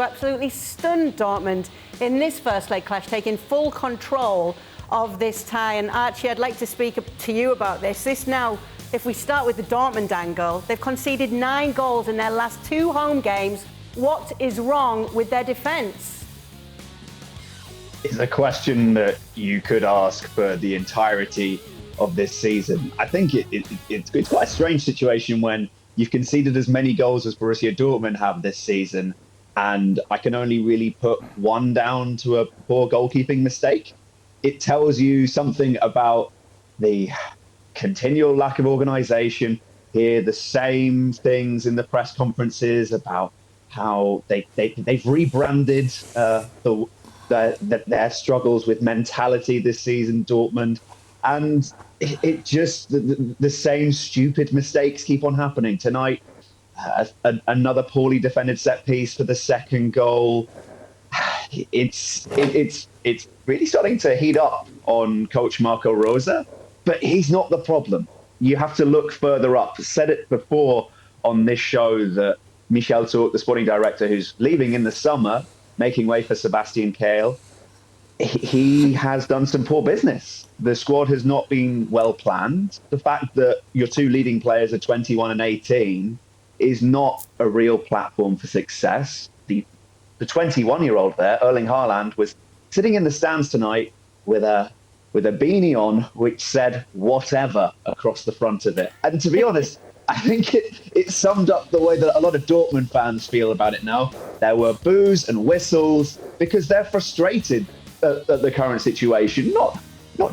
Absolutely stunned Dortmund in this first leg clash, taking full control of this tie. And Archie, I'd like to speak to you about this. Now, if we start with the Dortmund angle, they've conceded 9 goals in their last 2 home games. What is wrong with their defence? It's a question that you could ask for the entirety of this season. I think it's quite a strange situation when you've conceded as many goals as Borussia Dortmund have this season, and I can only really put one down to a poor goalkeeping mistake. It tells you something about the continual lack of organisation. Hear the same things in the press conferences about how they've rebranded their struggles with mentality this season, Dortmund, and it just the same stupid mistakes keep on happening. Tonight, another poorly defended set piece for the second goal. It's really starting to heat up on coach Marco Rosa, but he's not the problem. You have to look further up. I said it before on this show that Michel Zorc, the sporting director, who's leaving in the summer, making way for Sebastian Kehl, he has done some poor business. The squad has not been well planned. The fact that your 2 leading players are 21 and 18 is not a real platform for success. The 21-year-old there, Erling Haaland, was sitting in the stands tonight with a beanie on which said "whatever" across the front of it. And to be honest, I think it summed up the way that a lot of Dortmund fans feel about it now. There were boos and whistles because they're frustrated at the current situation, not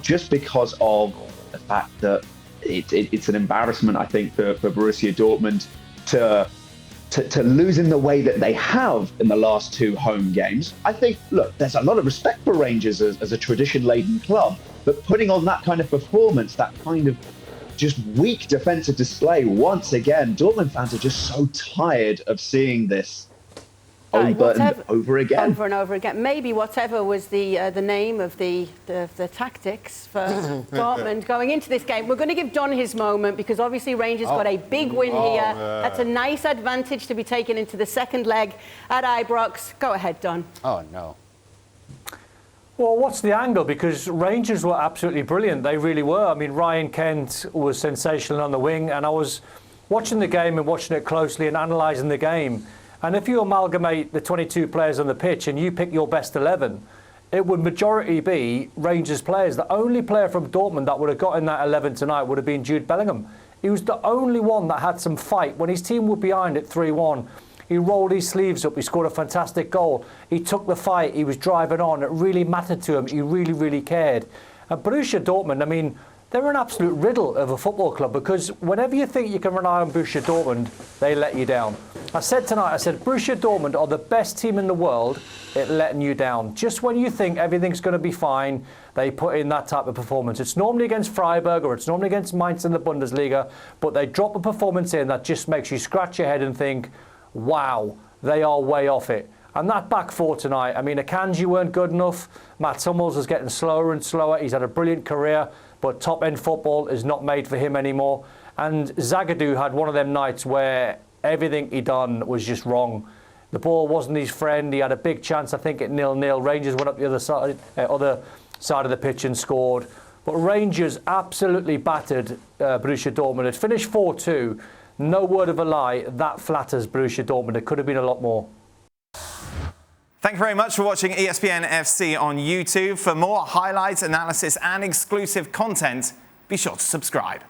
just because of the fact that it's an embarrassment, I think, for Borussia Dortmund to lose in the way that they have in the last 2 home games. I think, look, there's a lot of respect for Rangers as a tradition-laden club, but putting on that kind of performance, that kind of just weak defensive display once again, Dortmund fans are just so tired of seeing this over and over again. Over and over again. Maybe whatever was the name of the tactics for Dortmund going into this game. We're going to give Don his moment because obviously Rangers got a big win here. That's a nice advantage to be taken into the second leg at Ibrox. Go ahead, Don. Oh, no. Well, what's the angle? Because Rangers were absolutely brilliant. They really were. I mean, Ryan Kent was sensational on the wing, and I was watching the game and watching it closely and analysing the game. And if you amalgamate the 22 players on the pitch and you pick your best 11, it would majority be Rangers players. The only player from Dortmund that would have got in that 11 tonight would have been Jude Bellingham. He was the only one that had some fight. When his team were behind at 3-1, he rolled his sleeves up. He scored a fantastic goal. He took the fight. He was driving on. It really mattered to him. He really, really cared. And Borussia Dortmund, I mean, they're an absolute riddle of a football club because whenever you think you can rely on Borussia Dortmund, they let you down. I said tonight, Borussia Dortmund are the best team in the world at letting you down. Just when you think everything's going to be fine, they put in that type of performance. It's normally against Freiburg or it's normally against Mainz in the Bundesliga, but they drop a performance in that just makes you scratch your head and think, wow, they are way off it. And that back 4 tonight, I mean, Akanji weren't good enough. Mats Hummels was getting slower and slower. He's had a brilliant career, but top-end football is not made for him anymore. And Zagadou had one of them nights where everything he done was just wrong. The ball wasn't his friend. He had a big chance, I think, at 0-0. Rangers went up the other side of the pitch and scored. But Rangers absolutely battered Borussia Dortmund. It finished 4-2. No word of a lie, that flatters Borussia Dortmund. It could have been a lot more. Thank you very much for watching ESPN FC on YouTube. For more highlights, analysis and exclusive content, be sure to subscribe.